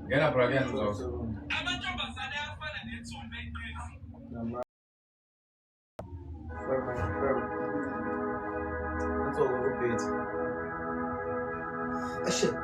Ngena bro again uzoso. Amantombazane afana nethumbe eqiniso. That's all a bit. Shit.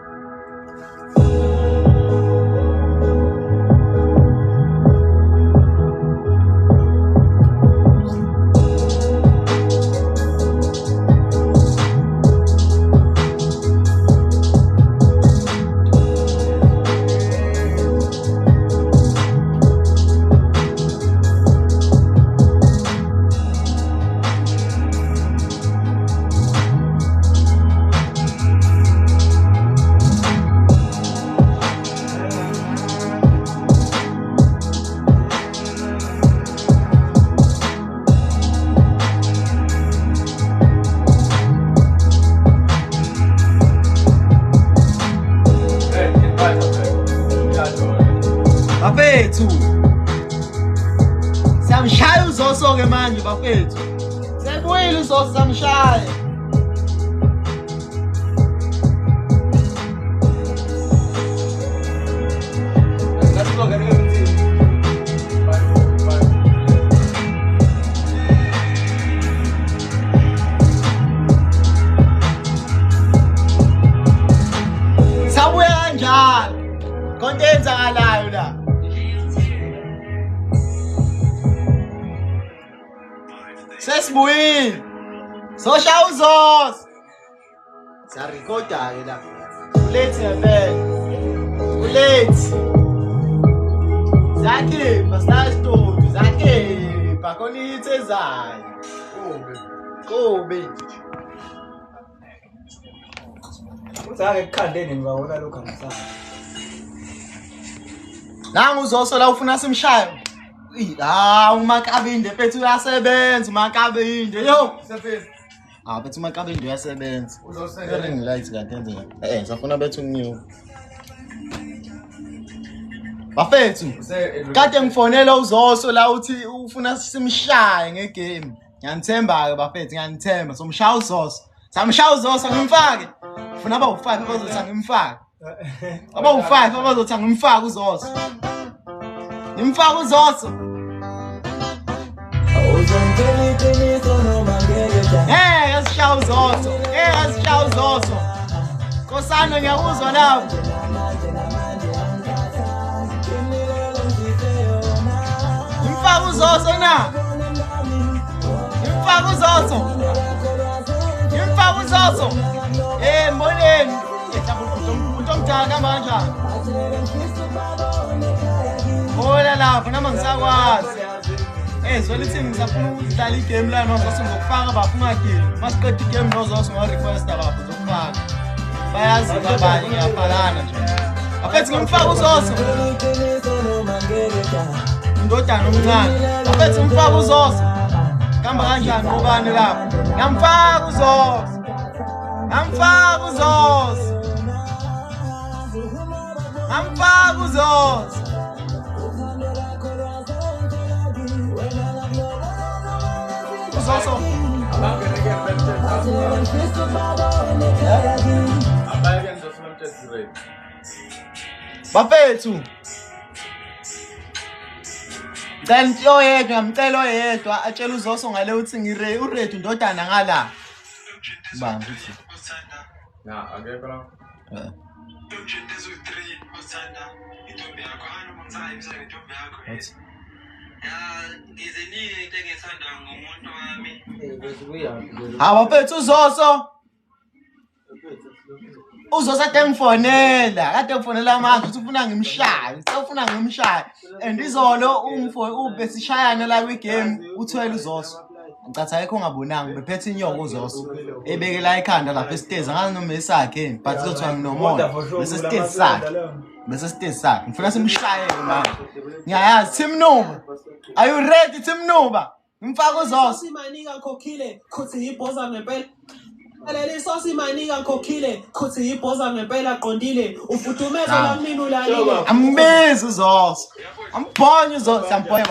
Bafethu samshaya uzoso ke manje bafethu sekuyile uzoso samshaya sabuya kanjalo konke enzakalayo la sesibuyile soshaya uzoso siyarekhoda-ke la ulate ngempela ulate zakhipha sinastudio zakhipha khona ithi ezayo kobe Uthi-ke kukhandeni ngibawona lokhu angisana. nangu uzoso la ufuna simshaye uMakabinde mfethu uyasebenza uMakabinde yo Sebenza. bethu uMakabinde uyasebenza Uzosengela. ring light kanti enzeka safuna bethu ngiyo bafethu kade ngifonela uzoso la uthi ufuna simshaye ngegame ngiyanithemba ke bafethu ngiyanithemba somshaya uzoso samshaya uzoso ngimfake ufuna aba-5 abazothi angimfake aba-5 abazothi angimfake uzoso ngimfake uzoso asishaya uzoso asishaya uzoso Nkosana ngiyakuzwa lapho ngimfake uzoso na ngimfake uzoso ngimfake uzoso mboneni utomdala kamanje hola lapho nama ngisakwazi zolithi ngisafuna ukudlala igame la nozoso ngokufaka bafuna game masiqeda igame nozoso ngo-request lapho zokufaka bayazi abanye ngiyafakana nje afethi ngimfaka uzoso indodana omncane afethi ngimfaka uzoso kamba kanjani ngobani lapho ngiyamfaka uzoso ngiyamfaka uzoso ngiyamfaka uzoso uzoso bafethu ngicela oyedwa atshela uzoso ngale uthi uredu ndodana ngala banga uthi akekho la. bafethu uzoso kade ngifonela manje uthi ufuna ngimshaye sewufuna ngimshaye and izolo besishayana la kwigame uthwele uzoso ngicatha ayikho ongabonanga bephethe inyoko uzoso ebekela ekhanda lapha esitezi ngazi noma esakhe but uzothiwa nginomoya bese stage sakhe ngifuna simshaye manje ngiyayazi Team Nuba are you ready Team Nuba ngimfaka uzoso Maninga khokhile kuthi yibhoza ngempela Leli sosi maninga khokhile kuthi yibhoza ngempela qondile ufudumeza lamini ulalile ambizi uzoso ambonye uzoso sambonye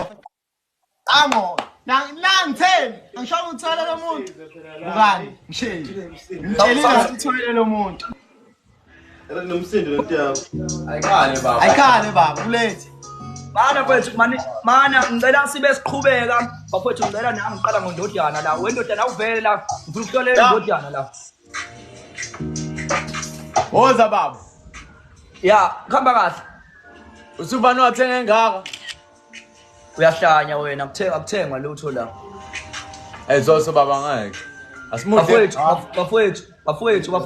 amo nangitheni angisho ngithwele lo muntu ubani ngishilo ngitshela ukuthi uthwele lo muntu Nomsindo lento yakho. Ayikhale baba. Ayikhale baba ulethe. Mana mfethu mana ngicela sibe siqhubeka bafethu ngicela nami ngiqala ngondodana la wendodana uvele la ngifuna ukuhlolela indodana la Woza baba. ya khamba kahle Usubani wathenga engaka? uyahlanya wena akuthengwa lutho la Ezoso baba ngeke. Asimude. bafowethu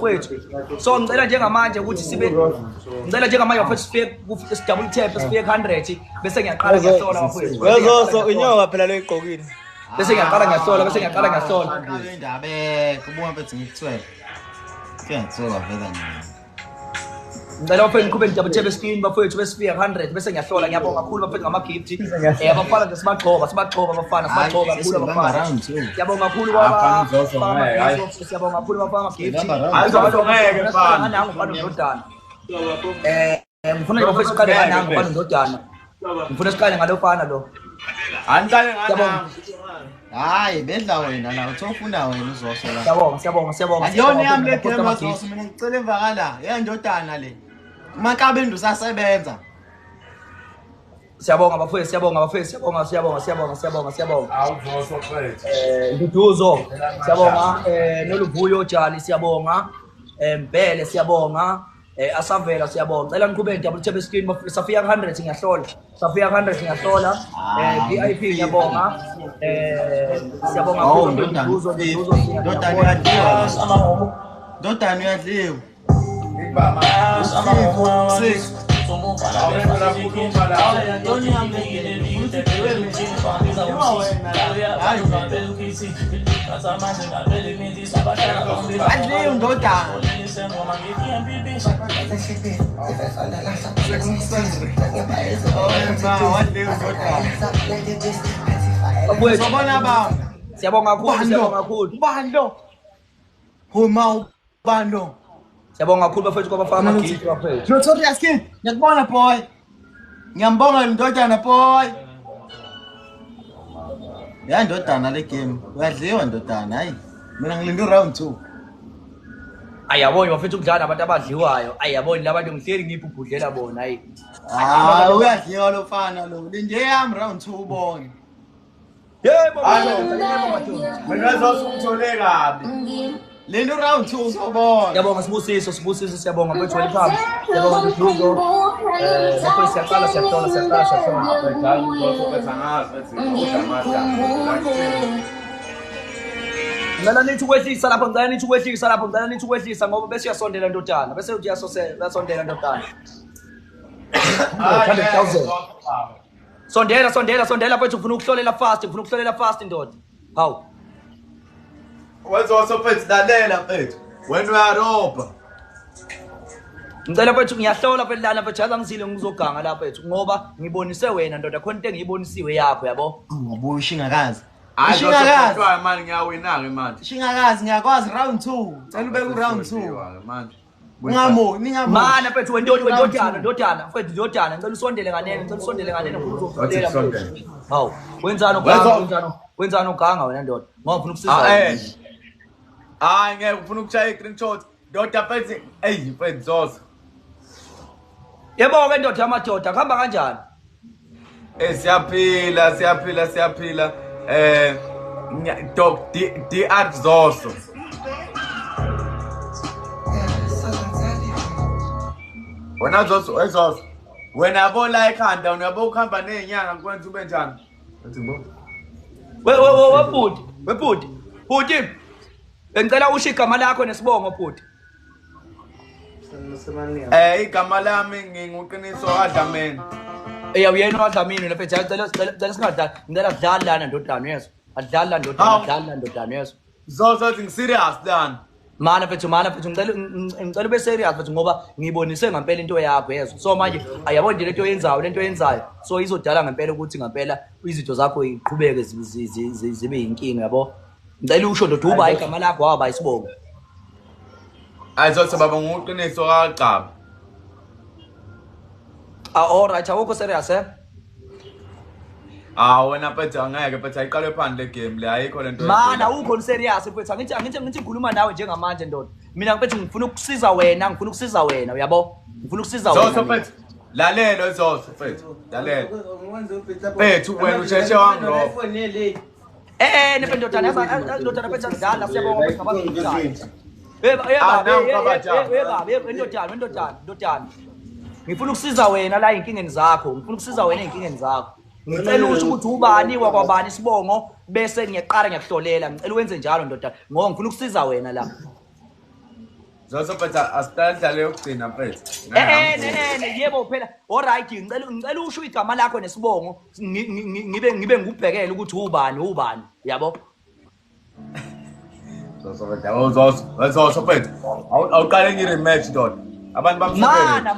so ngicela njengamanje ukuthi sibe ngicela njengamanje bafethu sifike double tap sifike 100 bese ngiyaqala ngiyahlola bafowethu Wezoso inyoka phela loyiqokile. bese ngiyaqala ngiyahlola Indaba kubuka mfethu ngikuthwele. Kuyangithola vela nina. ngicela bafethu ngiqhubeke double tap screen bafowethu bese sifike 100 bese ngiyahlola ngiyabonga kakhulu bafethu ngama gift abafana nje sibagcoba abafana sibagcoba kakhulu abafana siyabonga kakhulu baba siyabonga kakhulu bafana gift Ayizoso ngeke mfana. nangu bani ndodana ngifuna bafethu siqale nangu bani ndodana ngifuna siqale ngalofana lo Angiqale ngana. Hayi bedla wena la uthofuna wena uzoso la. siyabonga Ayona yami le game uzoso mina ngicela emvakala. Yendodana le. Makabendu usasebenza. siyabonga bafethu siyabonga Awuzoso mfethu. Nduduzo siyabonga noluvuyo Jali siyabonga Mbele siyabonga Asavela siyabonga cela ngiqhubeke double tap screen safika 100 ngiyahlola VIP ngiyabonga siyabonga Nduduzo Ndodana uyadliwa. Baba. Adliwa ndodana. Sobona baba. siyabonga kakhulu Bando. Homa ubando. siyabonga kakhulu bafethu kwabafana amagift bafethu Notorious King, ngiyakubona boy. Ngiyambonga ndodana boy. Ya ndodana le game. Uyadliwa ndodana, hayi. Mina ngilinda round 2. ayabona bafethu ukudlala abantu abadliwayo ayabona labantu ngihleli ngibhubhudlela bona hayi Uyadliwa lo mfana lo. Linde yami round 2 ubone. yebo Mina Zoso umthole kabi. Linde round 2 uzobona. siyabonga sibusiso siyabonga mfethu weliphambi siyabonga Nduduzo bafethu siyaqala siyahlola Bedala uzoso bese ngazi bese udamasa. ngicela nithi ukwehlisa lapho ngoba bese uyasondela ndodana bese uthi uyasondela ndodana 100,000 sondela mfethu ufuna ukuhlolela fast ndoda hawu Wezoso mfethu lalela mfethu. Wena uyaroba. ngicela mfethu ngiyahlola mfethu lana mfethu yazi angizile ngizoganga lapha mfethu ngoba ngibonise wena ndoda khona into engiyibonisiwe yakho yabo Ngoba ushingakazi. Ushingakazi manje ngiyawina ke manje. Shingakazi ngiyakwazi round 2. Cela ubeke round 2. Manje. Mana mfethu wendodana mfethu ndodana ngicela usondele nganene ngifuna uzofundela mfethu hawu wenzani uganga wena ndoda ngoba ufuna ukusiza Hayi ngeke ufuna ukushaya i-screenshot. Ndoda mfethu mfethu Zoso. yebo ke ndoda yamadoda kuhamba kanjani Siyaphila. Doc DR Zoso. Wena Zoso. Wena yabo la ekhanda uyabo ukuhamba nezinyanga ngikwenza ube njani? Uthi ngo. Bhuti. Bengicela usho igama lakho nesibongo bhuti. Igama lami nginguqiniso kaDlamini. Uyena waDlamini lapha ngicela singadlala. Ngicela kudlala lana ndodana yeso. Adlala ndodana yeso. Zoso ngiserious lana. Mana mfethu ngicela ube serious mfethu ngoba ngibonise ngempela into yakho yezo. So manje ayabona lento yenzayo. So izodala ngempela ukuthi ngempela izinto zakho iqhubeke zibe inkinga yabo. Ngicela usho ndoda uba igama lakho waba isibongo. Zoso baba nguqiniso kaQaba. Alright, awukho serious Wena mfethu angeke mfethu ayiqalwe phandle le game le ayikho lento. Mana ukho serious mfethu angithi ngikhuluma nawe njengamanje ndoda. mina mfethu ngifuna ukusiza wena uyabo ngifuna ukusiza Zoso wena mfethu. Lalela Zoso mfethu. Lalela. Mfethu wena usheshe wangiroba. nependodana ndodana mfethu akudala siyabonga mfethu ngabazongizana ndodana ngifuna ukusiza wena la inkingeni zakho ngicela usho ukuthi ubani wakwabani isibongo bese ngiyaqala ngiyakuhlolela ngicela uwenze njalo ndodana ngoba ngifuna ukusiza wena la Zoso mfethu asithandle yokugcina mfethu. Yebo phela alright ngicela usho igama lakho nesibongo ngibe ngubhekela ukuthi ubani yabo Zoso mfethu. Awuqale ngirematch ndoda. Abantu bamsokele.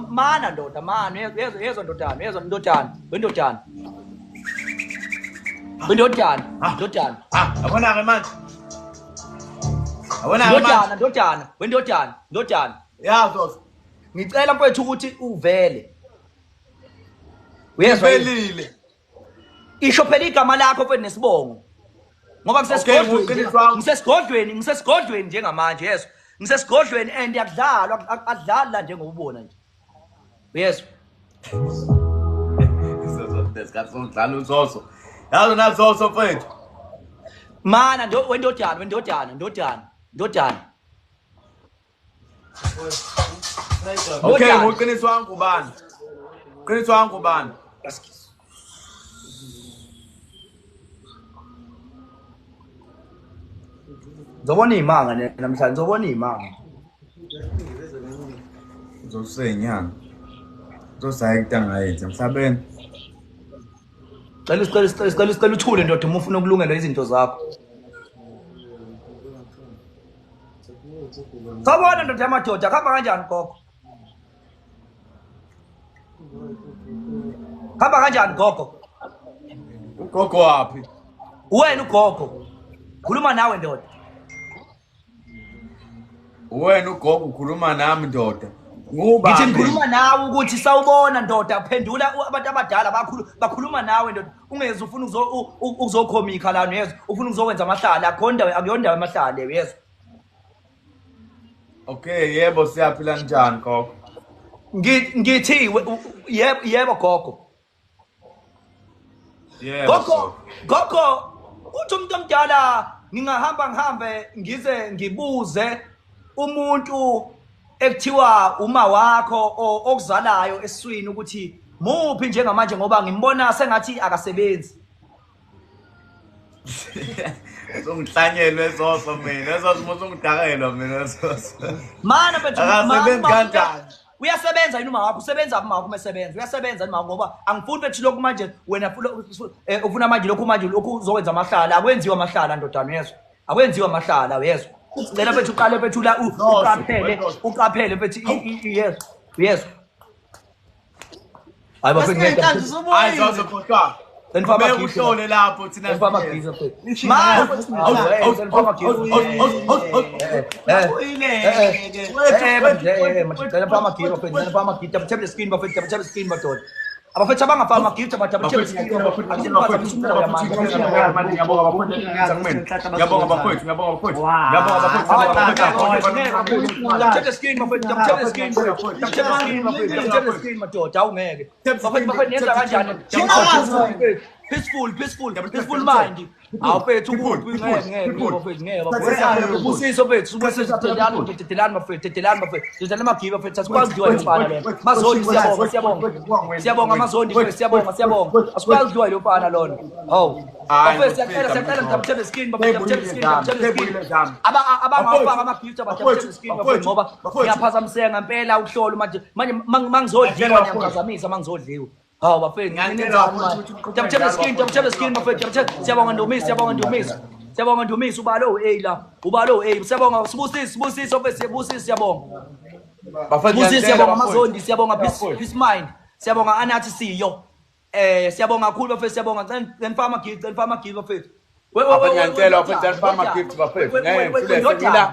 Mana ndoda mana yezwa ndodana Abona ke manje. Ndodana Ya Zoso. ngicela mfethu ukuthi uvele uyezwa Velile. isho phela igama lakho mfethu nesibongo ngoba ngisesigodlweni njengamanje yezwa ngisesigodlweni and akudlala njengobubona nje uyezwa Desikhathi uZoso. Yazi na Zoso mfethu. mana wendodana Okay, uqiniso wangu ubani? Uqiniso wangu ubani? ngizobona imanga namhlanje ngizobona imanga Uzosenyanga. Uzosaya kutangayenze emhlabeni. Cela uthule ndoda uma ufuna ukulungela izinto zakho Sabona ndoda yamadoda khamba kanjani gogo Khamba kanjani gogo Ugogo wapi? Wena ugogo khuluma nawe ndoda Wena ugogo ukhuluma nami ndoda. Ngithi ngikhuluma nawe ukuthi sawubona ndoda phendula abantu abadala bakhuluma nawe ndoda ungeze ufuna ukuzokhomika lana yezwa ufuna ukuzokwenza amahlala akuyondawo amahlala yezwa Okay, yebo siyaphila njani gogo? Ngithi yebo gogo Yebo. Gogo uthi umuntu omdala ngihambe ngize ngibuze umuntu ekuthiwa uma wakho okuzalayo esiswini ukuthi muphi njengamanje ngoba ngimbona sengathi akasebenzi Uzongihlanyelwe Zoso mina. Zoso uzongidakela mina Zoso. mana mfethu Akasebenzi kanjani? uyasebenza yini uma wakho usebenza uma wakho umesebenza uyasebenza yini ngoba angifuni bethi lokhu manje wena ufuna manje lokhu uzokwenza amahlala akwenziwa amahlala ndodana yezwa akwenziwa amahlala yezwa ngicela bethi uqale bethi la uqaphele bethi yezwa hayi bafethu Hayi Zoso kodwa. Senifama uhlole lapho thina. senifama giza mfethu senifama giza table skin bafethu abafethu abangafama gift table skin Ngiyabonga bafethu. madoda awungeke bafethu nenza kanjani peaceful mind awufethu kuphi ngeke ubusiso bethu ubusisitelana bafethu amagiba bafethu asikwazi ukudliwa lomfana lona mazondi siyabonga mazondi siyabonga asikwazi ukudliwa lomfana lona hawu bafethu siyacela ngidabuthe skin abangafaka amagift abadabuthe skin bafethu ngoba ngiyaphazamiseka ngempela ukuhlola manje mangizodliwa ngiyaphazamisa mangizodliwa hawu bafethu dabuthe skin bafethu siyabonga Ndomisi ubalo A siyabonga Sibusiso bese siyabonga bafethu siyabonga amazondi siyabonga peace mind siyabonga anathi siyo siyabonga kakhulu bafethu siyabonga ngenifama gift bafethu ngiyacela bafethu nifama gift bafethu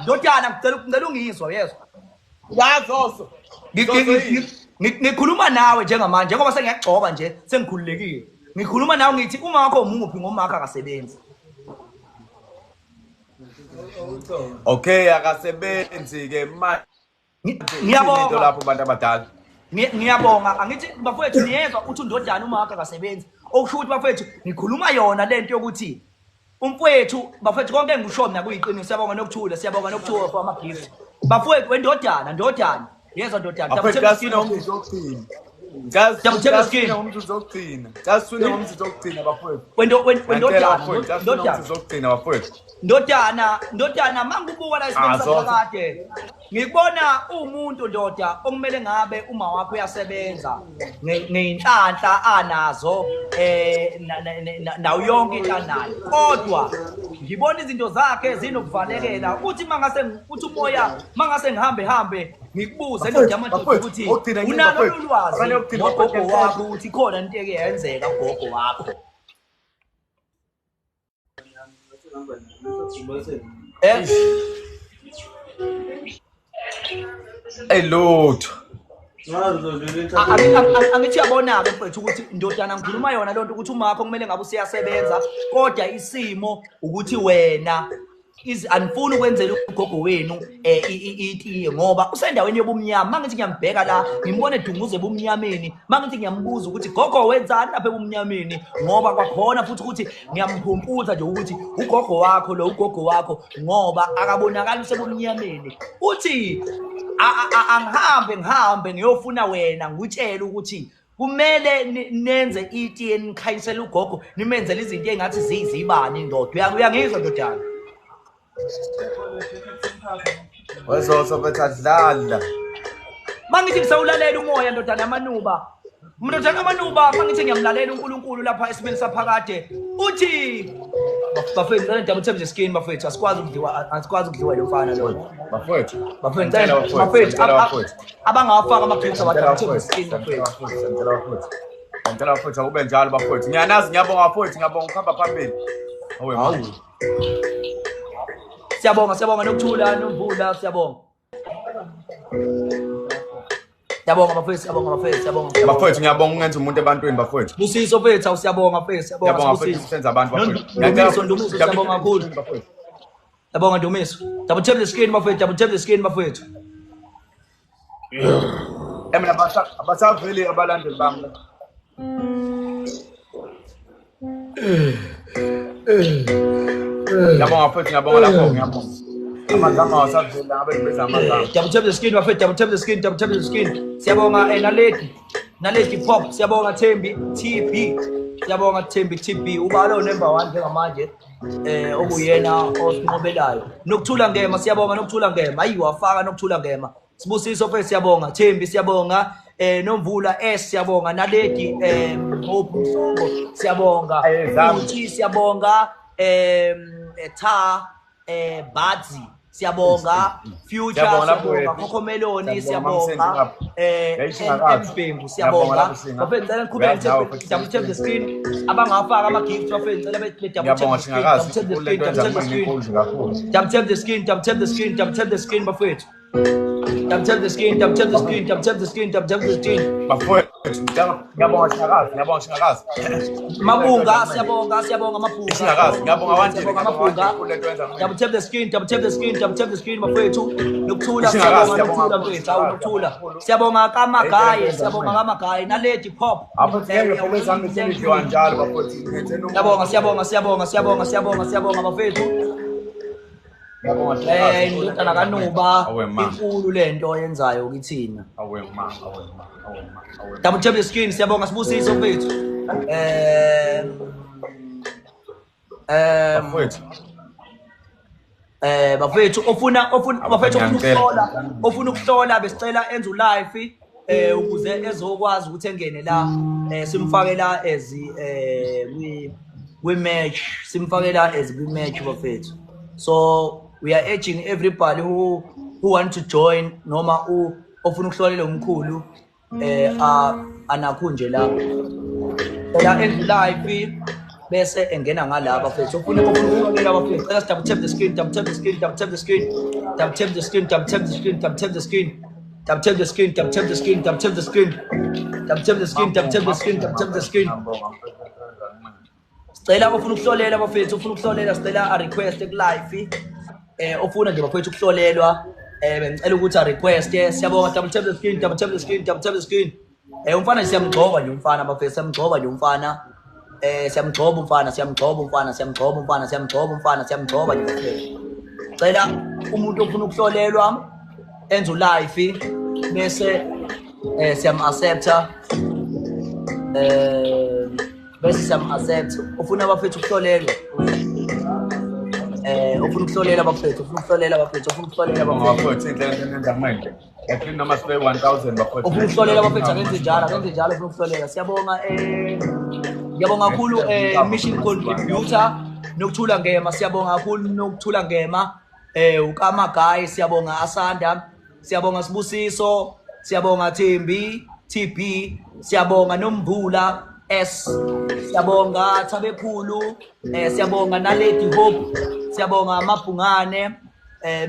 ndodana ngicela ungizwa yezwa Yazoso. ngikhuluma nawe njengamanje ngoba sengiyagcoba nje sengikhululekile ngikhuluma nawe ngithi uma wakho umuphi ngomakho akasebenzi Okay, akasebenzi ke manje. Ngiyabonga lapho abantu abadala. Ngiyabonga angithi bafowethu niyezwa uthi undodana uma wakhe akasebenzi okusho ukuthi bafowethu ngikhuluma yona lento yokuthi umfowethu bafowethu konke engikusho mina kuyiqiniso siyabonga nokuthula for ama gift bafowethu ndodana yezwa ndodana Bafowethu kasina umzuzu wokugcina. Kasina umzuzu wokugcina. Kasina umzuzu wokugcina bafowethu. Ndodana mangibuka la isibenza phakade ngikubona umuntu ndoda okumele ngabe uma wakho uyasebenza ngeinhlanhla anazo nawo yonke into anayo kodwa ngibona izinto zakhe zinokuvalekela uthi mangase uthi umoya mangase ngihambe ngikubuze ndoda amadoda ukuthi unalo ulwazi ngogogo wakho ukuthi khona into ekuyenzeka gogo wakho Lutho. Angithi yabona-ke mfethu ukuthi ndodana ngikhuluma yona lonto ukuthi umakho kumele ngabe usiyasebenza kodwa isimo ukuthi wena anifuni ukwenzela ugogo wenu itiye ngoba usendaweni yobumnyama mangithi ngiyambheka la ngimbone edunguze ebumnyameni mangithi ngiyambuza ukuthi gogo wenzani lapha ebumnyameni ngoba kwakhona futhi ukuthi ngiyamphumpuza nje ukuthi ugogo wakho ngoba akabonakala usebumnyameni uthi ngihambe ngiyofuna wena ngikutshela ukuthi kumele nenze itiye nikhanyisele ugogo nimenzele izinto engathi ziyizibani ndoda uyangizwa ndodana Wezoso betadlala. Mangithi ngisawulalela umoya ndodana yamanuba. Ndodana yamanuba mangithi ngiyamlalela uNkulunkulu lapha esimeni saphakade. Uthi bafethu ngicela double skin bafethu asikwazi ukudliwa lo mfana lo. Bafethu abangafaka ama-clips double skin bafethu. Ngicela bafethu akube njalo bafethu. Ngiyanazi ngiyabonga bafethu ngiyabonga ukuhamba phambili. Hawu. Siyabonga nokuthula nomvula siyabonga bafethu bafethu ngiyabonga ungenza umuntu ebantwini bafethu Busiso fethu awusiyabonga fethu siyabonga Busiso senza abantu bafethu Ndumiso siyabonga kakhulu siyabonga Ndumiso double tap the screen bafethu Emina basaveli abalandeli bami Ngiyabonga futhi ngiyabonga lapho ngiyabonga. Amagama wasavela ngabe ngibeza amagama. Double tap the screen bafethu double tap the screen. Siyabonga naledi pop siyabonga Thembi TB. Siyabonga Thembi TB ubalo number 1 njengamanje okuyena osinqobelayo. Nokuthula ngema siyabonga nokuthula ngema. Hayi wafaka nokuthula ngema. Sibusiso fethu siyabonga Thembi siyabonga Nomvula siyabonga naledi Hope Msongo siyabonga uthi siyabonga Badzi siyabonga Future siyabonga Kokomeloni siyabonga Mbembu siyabonga bafethu ngicela ngiqhubeke double tap the screen abangafaka ama gifts bafethu ngicela double tap the screen bafethu double tap the screen ngiyabonga Shakazi Mabunga siyabonga Mabunga ngiyabonga Mabunga double tap the screen bafethu nokuthula siyabonga mfethu awunokuthula siyabonga kamagaye naledi pop siyabonga bafethu ndodana kaNuba inkulu lento oyenzayo kithina double tap the screen siyabonga Sibusiso mfethu bafethu ofuna ukuhlola besicela enze ulive ukuze ezokwazi ukuthi engene la simfakela kwi-match bafethu so we are urging everybody who want to join noma ofuna ukuhlolela umkhulu anakhunje la end live bese engena ngalaba fethu ofuna ukuhlolela bafethu cela double tap the screen Sicela ufuna ukuhlolela bafethu sicela a request ku live ofuna nje bafethu ukuhlolelwa bengicela ukuthi a request siyabonga double tap the screen umfana siyamgcoba nje umfana bafethu siyamgcoba nje umfana siyamgcoba umfana nje cela umuntu ofuna ukuhlolelwa enza ulive bese siyam-accepta bese siyam-accept ufuna abafethu ukuhlolelwa ufuna ukuhlolela abafethu Bafowethu indlela enenza manje. Yakhini noma sibe 1000 bafowethu. ufuna ukuhlolela abafethu akenze njalo ufuna ukuhlolela siyabonga ngiyabonga kakhulu mission contributor nokuthula ngema siyabonga kakhulu nokuthula ngema uKamagayi siyabonga Asanda siyabonga Sibusiso siyabonga Thembi TB siyabonga Nomvula S siyabonga Thabekhulu siyabonga Naledi Hope siyabonga Mabhungane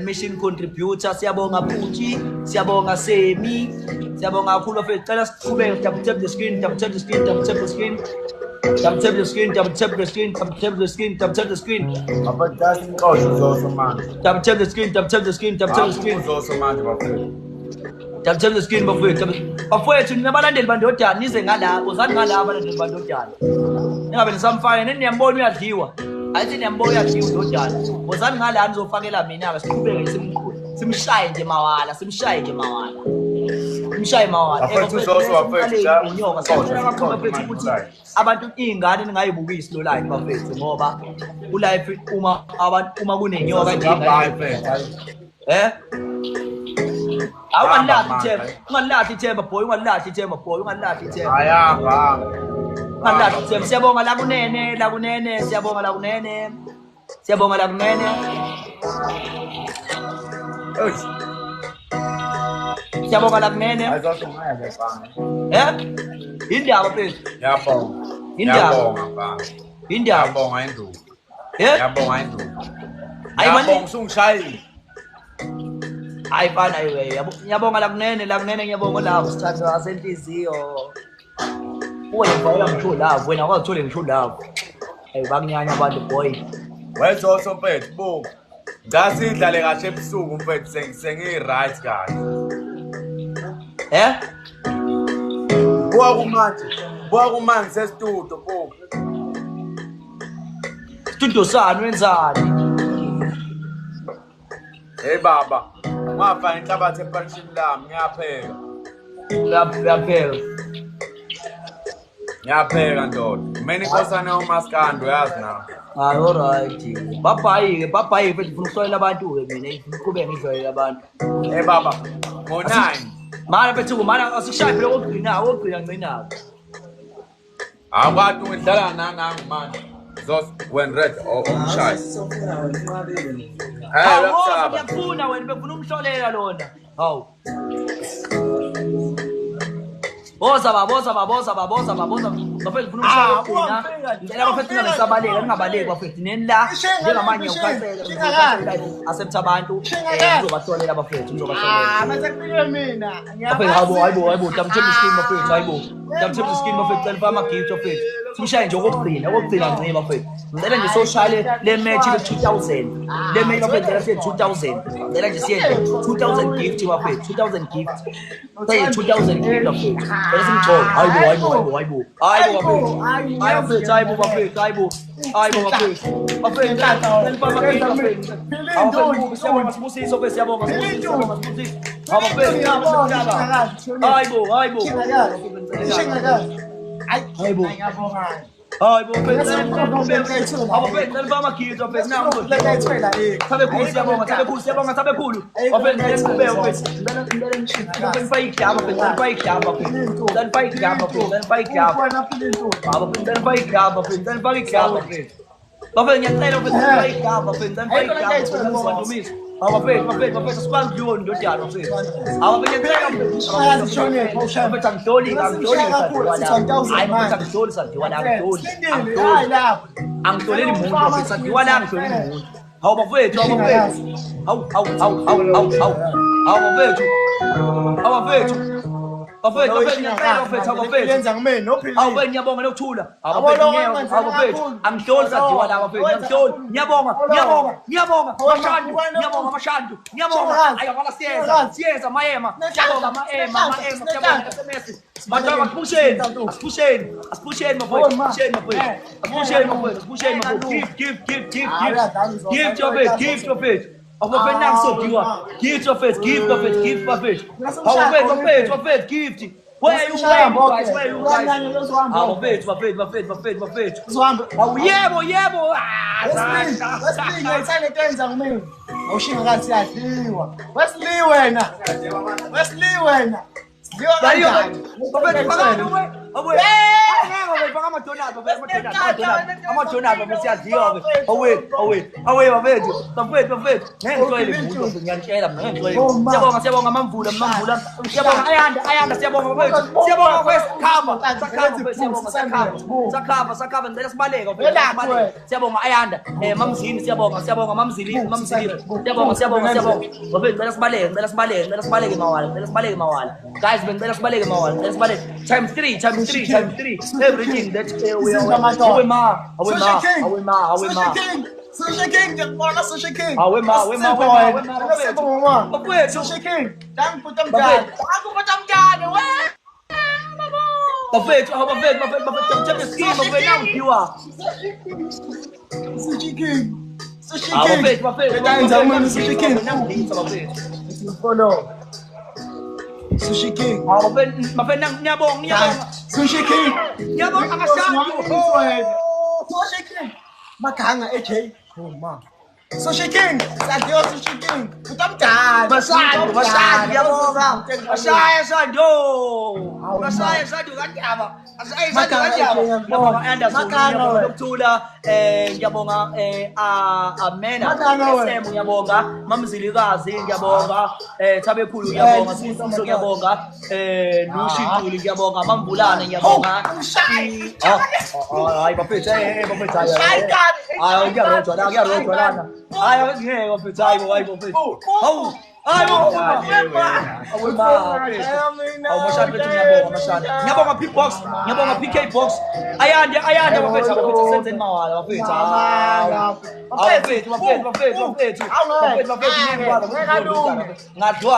mission contributor siyabonga Puti siyabonga Semi siyabonga kakhulu bafethu cela siqhubeke tap the screen Bafowethu just inkosi zoso manje. tap the screen Zoso manje bafowethu. tap the screen bafowethu ninabalandeli bandodana nize ngala uzani ngala abalandeli bandodana ningabe nisamfana niyambona uyadliwa ayithi niyambona uyadliwa ndodana uzani ngala nizofakela mina ke siqhubeke simshaye nje mawala Bafowethu zoso bafowethu unyoka siyabonga bafethu ukuthi abantu ingane ningayibukisi lo live bafethu ngoba u live uma kunenyoka ungalathi ithemba boy ungalathi ithemba ayahamba. ungalathi ithemba siyabonga la kunene siyabonga la kunene siyabonga la kunene Ayizoso ngeke bafana. indaba bafethu Yabonga. Indaba. Yabonga induku. Yabonga induku. Ayibona usungishayile. hayi fana ngiyabonga la kunene ngiyabonga lavo sithatha asenhliziyo wena ngisho lavo wena awazithole ngisho lavo bakunyanya abantu boy Wezoso mfethu bo. Ngasidlale kahle ebusuku mfethu sengi-right kahle. Buka kumanje sestudio bo. studio sani wenzani Hey baba, ungafaka inhlabathi eparishini lami ngiyapheka. Ngiyapheka ndoda. Mina inkosana yomaskando yazi na. hayi alright babhayi mfethu ngifuna ukuhlolela abantu-ke mina ngifuna uqhubeke ngidlolela abantu Hey baba, ngo-9. mana mfethu mana asishaye phela okugcina ngcinako Akwati ungidlala nangangu manje. When red umshayi. ngiyakufuna wena befuna umhlolela lona hawu boza bafethu bafuna umhlolela ngicela bafethu ningabaleki bafethu neni la njengamanye ukhansela accepta abantu ngizobahlolela bafethu hayibo tamthemba iskin bafethu cela amagift bafethu simshaye nje okugcina ngci bafethu ngicela nje soshayele le match le-2000 le match bafethu ngicela siye 2000 ngicela nje siye 2000 gift bafethu 2000 gift say 2000 gift bafethu ngicela simgcobe hayibo bafethu yenza kumina nophilile awubeni ngiyabonga lokuthula awubafethu angihloli sadiwa la bafethu angihloli ngiyabonga amashandu ngiyabonga ayabona siyeza mayema ngiyabonga maema ngiyabonga SMS madama pusheni give your faith Our faith so give your faith, give your faith. Our faith, give. Where you guys? Our faith. Oh yebo. Awushinga kathi siyadliwa. Wesley wena. Siyabonga mamvula siyabonga ayanda siyabonga sakhava ngicela sibaleke siyabonga ayanda mamzini siyabonga mamzili siyabonga ngicela sibaleke mawala guys ngicela sibaleke mawala times 3 everything that we are Sushi King, Sushi King. Sushi King. Tang putam gan. Aku putam gan. Buffet, champion scheme of now you are. Sushi King. Buffet. Sushi King. Follow. Sushi King. Buffet nyabong. Sushi King. Nyabong akashandu. Sushi King. Makanga AJ. Oh ma. Sushi King. Sadio Sushi King. Utamdala. Mashandu yabonga. Masaya sando. Masaya sando kanjaba. Asaya sando kanjaba. Yabonga Anderson. Yabonga Dr. Yabonga Amena. Semu yabonga. Mamzilikazi yabonga. Thabekhulu yabonga. Siso yabonga. Nushintuli yabonga. Mambulana yabonga. Hayi bafethu ngiyarojwana hayi ngeke bafethu hayi bafethu hawu ngiyabonga P-box ngiyabonga PK box ayanda bafethu senzeni mawala bafethu ngadwa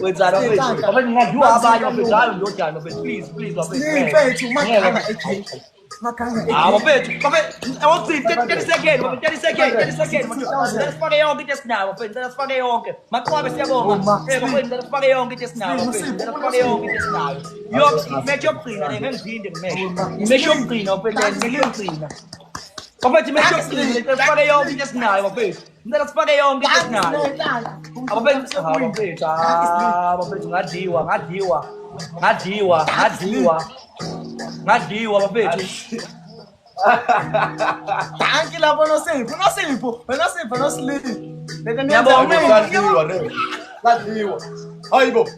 wenzani ngadwa abanye bafethu hayi ndodana bafethu please bafethu awuthi 30 seconds sifake yonke into esinayo bafethu sifake yonke maqwabe siyabonga bafethu sifake yonke into esinayo bafethu sifake yonke into esinayo make yokugcina ngengivinde make yokugcina bafethu ngengigcina bafethu make yokugcina sifake yonke into esinayo bafethu sifake yonke into esinayo bafethu ngadiwa bafethu Tanki lapho nosipho nosipho Ngadiwa. Hayibo.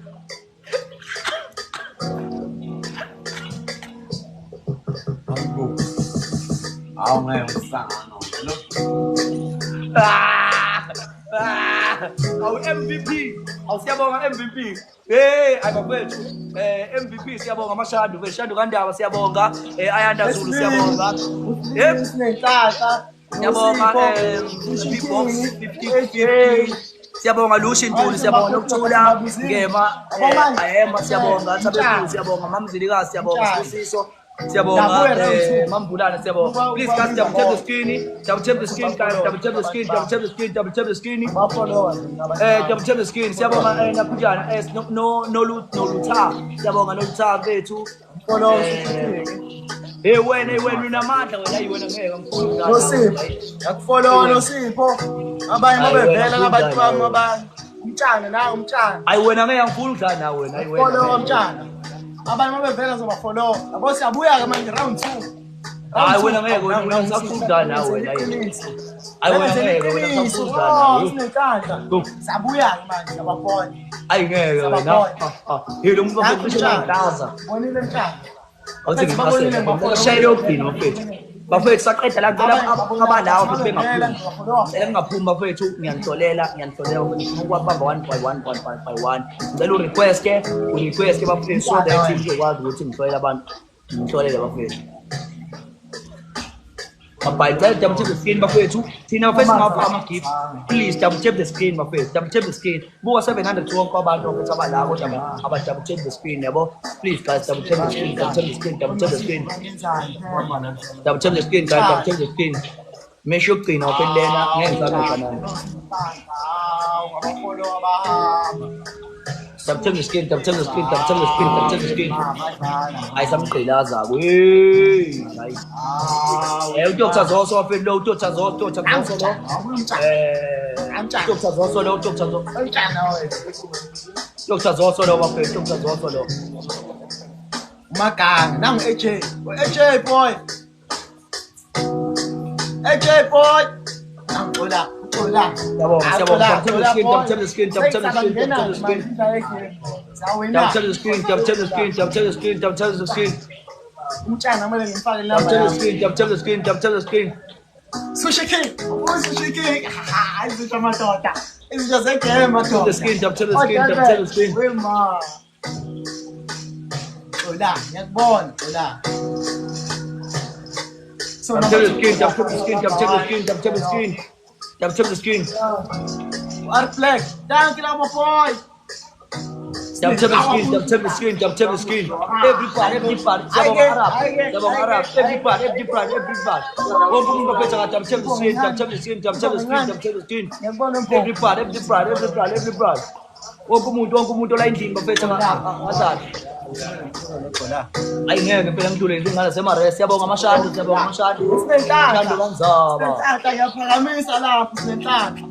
Awu ngayosana. Awu MVP awu siyabonga MVP ayibafethu MVP siyabonga amashandu veshandu kandaba siyabonga ayanda Zulu siyabonga sinenhlahla siyabonga P-box 50 siyabonga Lushin Ntuli siyabonga Nokuthula Ngema ayema siyabonga Thabekhulu siyabonga Mamzilikazi siyabonga Sibusiso siyabonga Mambulana siyabonga please guys tap the screen guys tap the screen tap the screen siyabonga nakujana no lutha siyabonga nolutha bethu follow wena unamandla wena ngeke ngifuna Nosipho yakufollow Nosipho abanye mabevela ngabantu bami abanye umtshana nawe umtshana ayi wena ngeke ngifuna ukudlala nawe wena ayi wena follow umtshana abanye mabevela zoba follow yabo siyabuya ke manje round 2 hayi wena ngeke wena usafunda nawe wena hayi wena ngeke wena usafunda nawe sinenhlanhla sabuya ke manje yabafona hayi ngeke wena yilo umuntu ofuna ukudlaza bonile mtshana awuthi ngipasele shayile yokugcina bafethu bafethu saqeda la ngicela abalawo futhi bengaphumi bafethu ngiyanihlolela ukubamba 1 by 1 ngicela urequest ke bafethu so that ngizokwazi ukuthi ngihlolela abantu ngihlolele bafethu Abhayidela double tap the screen bafethu thina bafethu ngapha ama-gift please double tap the screen bafethu double tap the screen buka 700 wonke abantu bafethu abala kodwa aba-double tap the screen yabo please guys double tap the screen double tap the screen double tap the screen double tap the screen guys double tap the screen make sure ugcina uphelena ngeke ngisangakanani double tap the screen double tap the screen double tap the screen double tap the screen ayisamgqilaza-ko hayi uDr Zoso wafela lo uDr Zoso lo Dr. Zoso lo wafela Dr. Zoso lo Maganga nangu AJ boy nangola Siyabonga double tap the screen double tap the screen umtshana kumele ngimfake la double tap the screen Sushi King izitha madoda izinto zegame madoda the screen double tap the screen wema ola ngiyakubona ola so double tap the screen Art Flex thank you my boy double tap the screen everybody siyabonga Arab everybody wonke umuntu bafethu double tap the screen everybody wonke umuntu ola endlini bafethu ngazali ayingeke phela ngidlule ngingala semarest siyabonga amashadi sinenhlanhla kanzaba ngiyaphakamisa lapho sinenhlanhla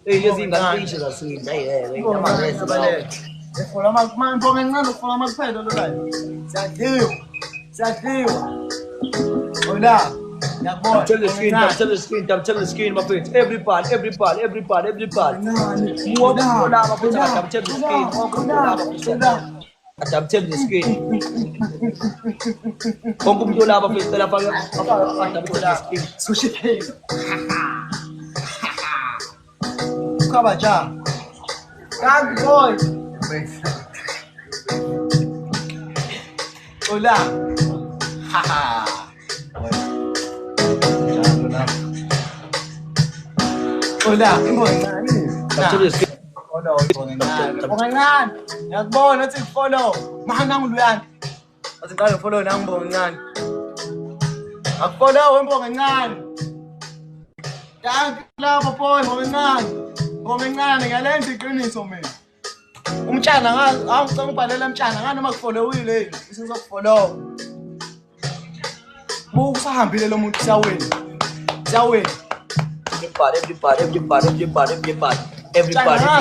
lezi ingane zasinda amarest Efola mangibonga ngincane ufola amakuphela lo la. Siyadliwa. Ola. Ngiyabona. Tell the screen bafethu everybody wonke la bafethu double tap the screen wonke la bafethu double tap the screen wonke umuntu la bafethu cela faka double tap the screen Sushi King. Kabaja. Thank boy. Hola. Haha. Hola. Ngibonga ngiyakubona uthi follow. Mahanga ngiluyani. Aziqala follow nangibonga ngani. Akufollow wembonga ngani. Thank labo boy ngibonga ngani ngalenza iqiniso mina. Umtshana ngicela ngibhalela umtshana ngani uma kufollowile isizokufollow. Usahambile lo muntu siyawena. Everybody.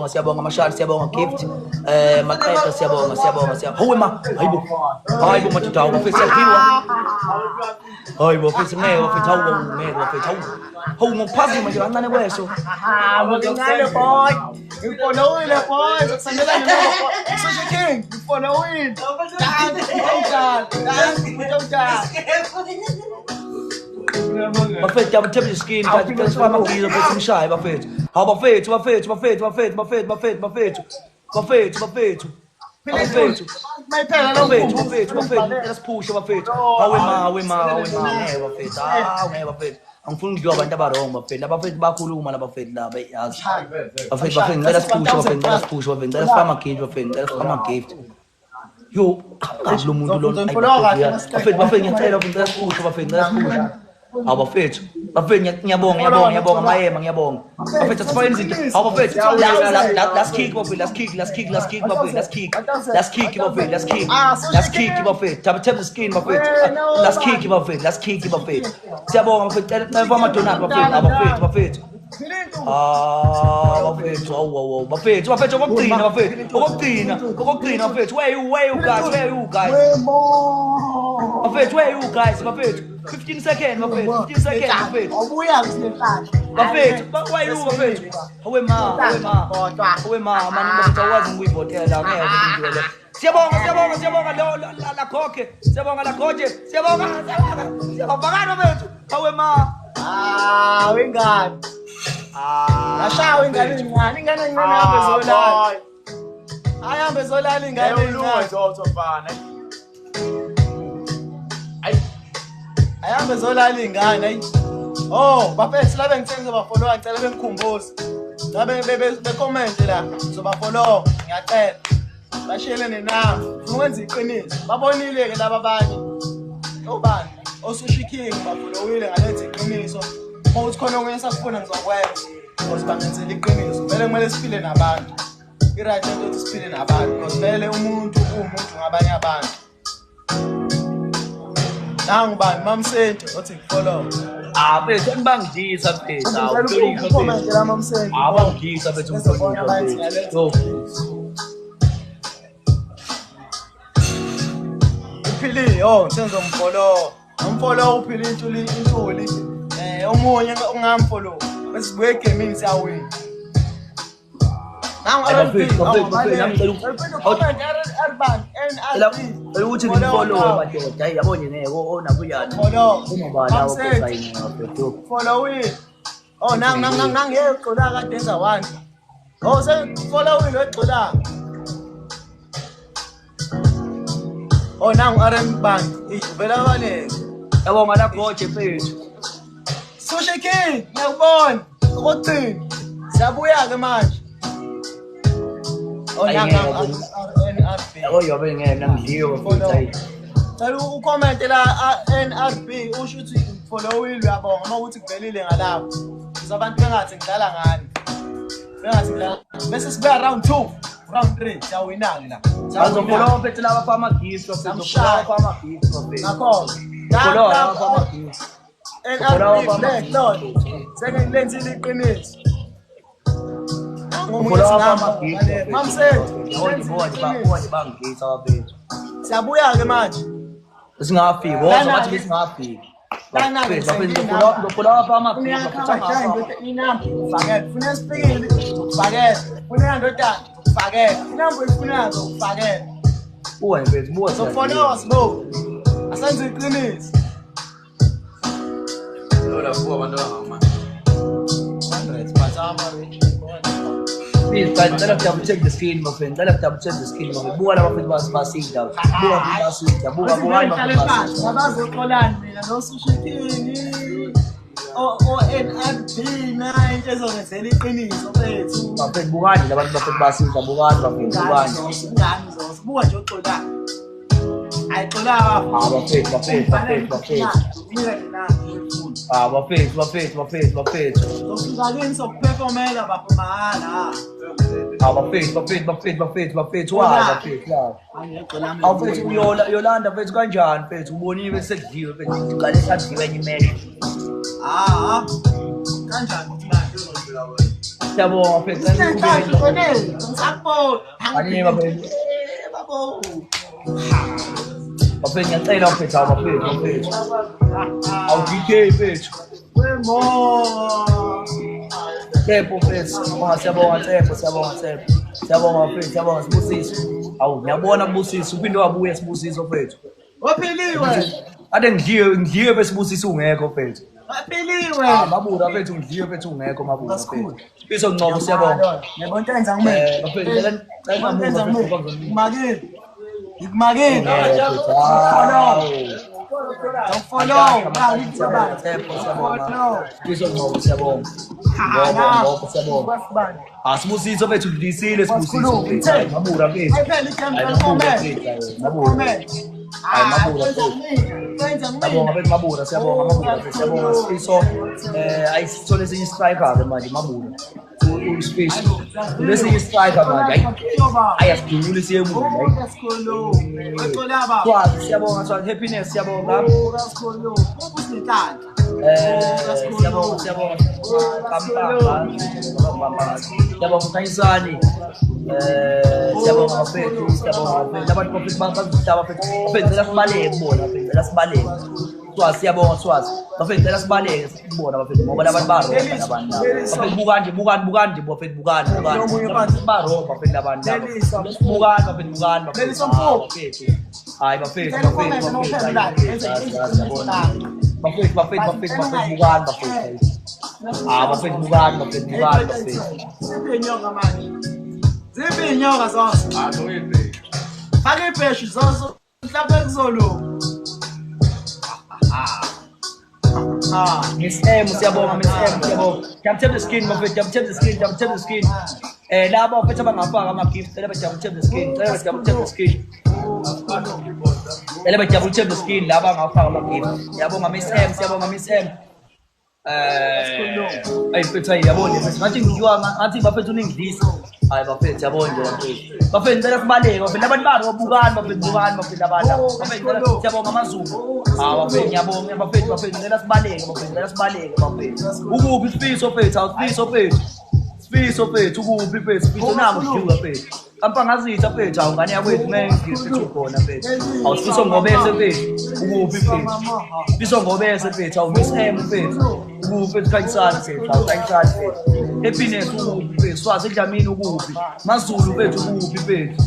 Siyabonga amashadi siyabonga gift maqeda siyabonga hayibo mathutha bafethu siyakhiwa hayibo bafethu ngeke bafethu hawu ngokuphazima nje kancane kweso Ngale boy. Ngifollowile boy. Zokusendela ngemva. Sushi King, ngifollowile. bafethu double tap the screen kanti ke sifama ngizo bafethu ngishaye bafethu hawu bafethu Mayiphela lo bafethu lesiphushe bafethu hawe ma ngeke bafethu angifuni ukudliwa abantu abarong bafethu abafethu bakhuluma labafethu laba yazi bafethu ngicela siphushe ngicela sifama gift yo angazi lo muntu lo bafethu ngiyacela ngicela siphushe abafethu ngiyabonga mayema ngiyabonga bafethu asifake izinto abafethu let's kick bafethu double tap the screen bafethu let's kick bafethu siyabonga bafethu never amadonat bafethu bafethu okugcina bafethu where you guys bafethu where you guys bafethu 15 seconds bafethu Obuya kusenhlanhla. bafethu where you bafethu awe ma mani bafethu awazi ngiyibhotela ngeke Siyabonga la khokhe. Siyabonga la khokhe. Siyabonga. Bakana bethu. Hawe ma. Wengane. Ngashawa ingane hambe zolala. Ahambe zolala ingane Ulunga zotho mfana. Ahambe zolala ingane ayi. Oh, bafethu la bengithenga bafollow ngicela bengikhumbuze. Ngabe be-comment la zobafollow ngiyacela. Bashiyele nenami. Ungenza iqiniso. Babonile ke laba abanye. Obani? Osushi King bafollowile ngalethe iqiniso. Mawuthi khona okwenza sakufuna ngizokwenza. Because bangenzela iqiniso. Vele kumele siphile nabantu. I-right ukuthi siphile nabantu. Because vele umuntu uwumuntu ngabanye abantu. Nangu bani Mamsente othi follow. Bethu angibangidisa bethu. Comment la Mamsente. Abangidisa bethu bethu. Uphili senzo umfollow uphili intuli. Omunye ungamfollow bese buye gaming siyawina. Ukuthi ngimfollow madoda yabonye ngeke onakuyana. Unobala wakho follow it. Nang yexola kade enza 1. Se follow it wexola. Nangu RM band. Vela baleke. Yabonga la goje bethu. Sushi King, ngiyakubona. Ukuthi siyabuya ke manje. NRB. Yobe ngeke ngidliwe futhi. Cela ucomment la NRB usho ukuthi follow uyabonga mawuthi kuvelile ngalapho. Abantu bengathi ngidlala ngani. Bese sibuya round 2, round 3 siyawinana la. Azofollow bethu laba fama gift bethu. Fama gift bethu. Nakho. Follow laba fama gift. NRB black lord. Sengilenzile iqiniso. Bangigisa abethu. Siyabuya ke manje. Singafiki, bathi besingafiki. Ngophola fama gift. Funa speaking ufakele. Funa ndoda ufakele. Inamba ifunayo ufakele. Uwe bethu, buwa. So follow us bo. Asenze iqiniso. Lola fuwa abantu abangama. 100 bazama rich. Please, guys, check the screen, my friend. Check the screen, my friend. Buka la mafethu basita. Buka mafethu. Abazoxolana mina no Sushi King. NRB na into ezongenzela iqiniso bethu. Mafethu bukani labantu mafethu basita, bukani mafethu, bukani. Ingane zosibuka nje uxola. Ayixola mafethu. Mafethu. Sokuzakini sokuperformela bafumana. Mafethu. Mafethu Yolanda mfethu kanjani mfethu ubonile sekudliwe mfethu qale sadliwe enye imele. Kanjani Siyabonga mfethu babo. Mafethu ngiyacela mfethu mafethu. DK mfethu. Tempo mfethu. Siyabonga Tempo. Siyabonga mfethu, siyabonga Sibusiso. Ngiyabona Sibusiso uphinde wabuya Sibusiso mfethu. Waphiliwe. Ade ngidliwe bese Sibusiso ungekho mfethu. Waphiliwe. Mabuda mfethu ngidliwe mfethu ungekho mabuda mfethu. Sifiso Ngcobo siyabonga. Yebo into enza kumele. Mfethu Makini. Ikumagini. Follow. Sibusiso bethu udlisile Sibusiso mfethu. Mabuda mfethu. Mabuda siyabonga Sifiso. Ayisithole esinye striker ke manje Mabuda. Uyispeci. Lesinye striker manje ayasidulule siyebuza. Siyabonga happiness siyabonga. Siyabonga. Siyabonga Kayisani. Siyabonga mafethu. Labantu mafethu bafika mafethu. Benzela sibaleke bona, benzela sibaleke. Siyabonga. bafethu ngicela sibaleke sibona bafethu ngoba labantu baroba labantu bafethu bukani nje bafethu bukani baroba bafethu labantu bukani bafethu hayi bafethu bukani bafethu Zibe inyoka zonke. Fake ibheshi zonke mhlawumbe kuzolunga. Miss M siyabonga Miss M siyabonga. Jump the skin bafethu, jump the skin. Laba bafethu abangafaka ama gift, laba jump the skin, laba jump the skin laba angafaka ama gift. Siyabonga Miss M, siyabonga Miss M. Ayifethu yabona ngathi ngiyiwa ngathi bafethu uningidlisa. Hayi bafethu yabona nje bafethu ngicela sibaleke bafethu abantu bukani bafethu abantu siyabonga amazulu bafethu ngiyabonga bafethu ngicela sibaleke bafethu ukuphi isifiso fethu ukuphi fethu nangu sijuka fethu kampangazitha fethu awungane yakwethu ngeke khona fethu awusifiso ngobese fethu ukuphi fethu sifiso ngobese fethu awu Miss M fethu ukuphi ekhanyisana fethu awukhanyisana fethu happiness ukuphi fethu swazi ejamini ukuphi mazulu fethu ukuphi fethu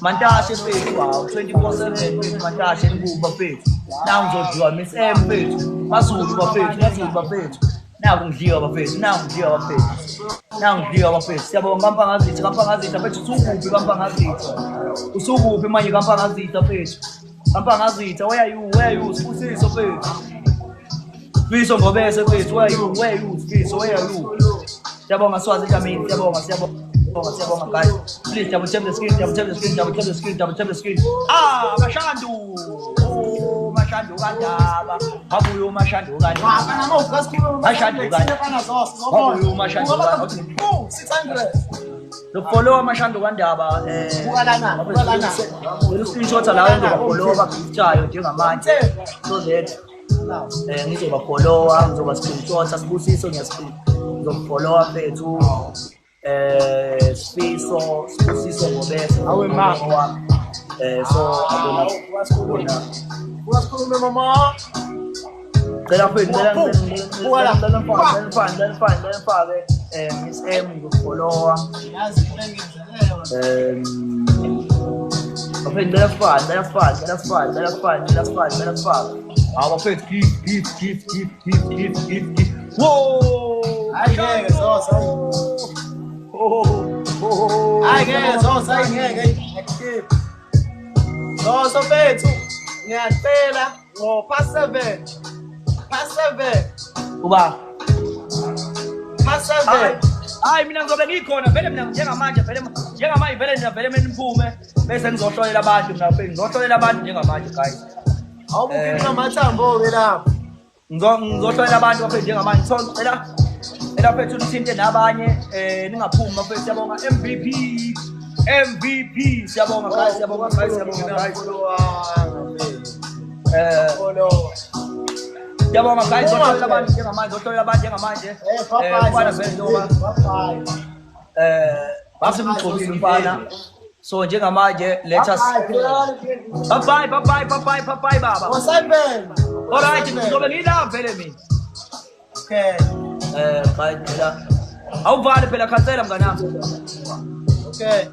mantashe fethu awu 24/7 fethu mantashe ukuba fethu nawu ngizodliwa Miss M fethu mazulu bafethu naku ngidliwa bafethu siyabonga kampangazitha fethu usukuphi manje kampangazitha fethu where you sibusiso fethu Fiso ngobese fethu where you Fiso where are you siyabonga swazi ejamini siyabonga guys please double tap the screen Mashandu kandaba abuyo mashandu kandaba follow Mashandu kandaba screenshot la follow bakuthayo njengamanje so that ngizoba follower ngizoba screenshot sibusiso ngizofollow fethu Sifiso ngobese awe ma so Wasikhulume mama. Cela fethu ngifake Miss M ngofollower Yazi ngenzeleyo. Bafethu ngiyafaka bafethu gift whoa Ayeke zonke. Ayeke zonke ayingeke. So fethu ngiyacela past 7 uba past 7 hayi mina ngizobe ngikhona vele mina njengamanje niphume bese ngizohlolela abantu njengamanje guys awubuki namathambo ke lapha ngizohlolela abantu bafethu njengamanje so ela fethu nithinte nabanye ningaphumi bafethu siyabonga MVP siyabonga guys Yabonga guys zohlolela abantu njengamanje basemgcobile mfana so njengamanje let us bye baba Wasayibena. alright ngizobe ngilapha vele mina Okay. phela awuvale phela khansela mnganami Okay.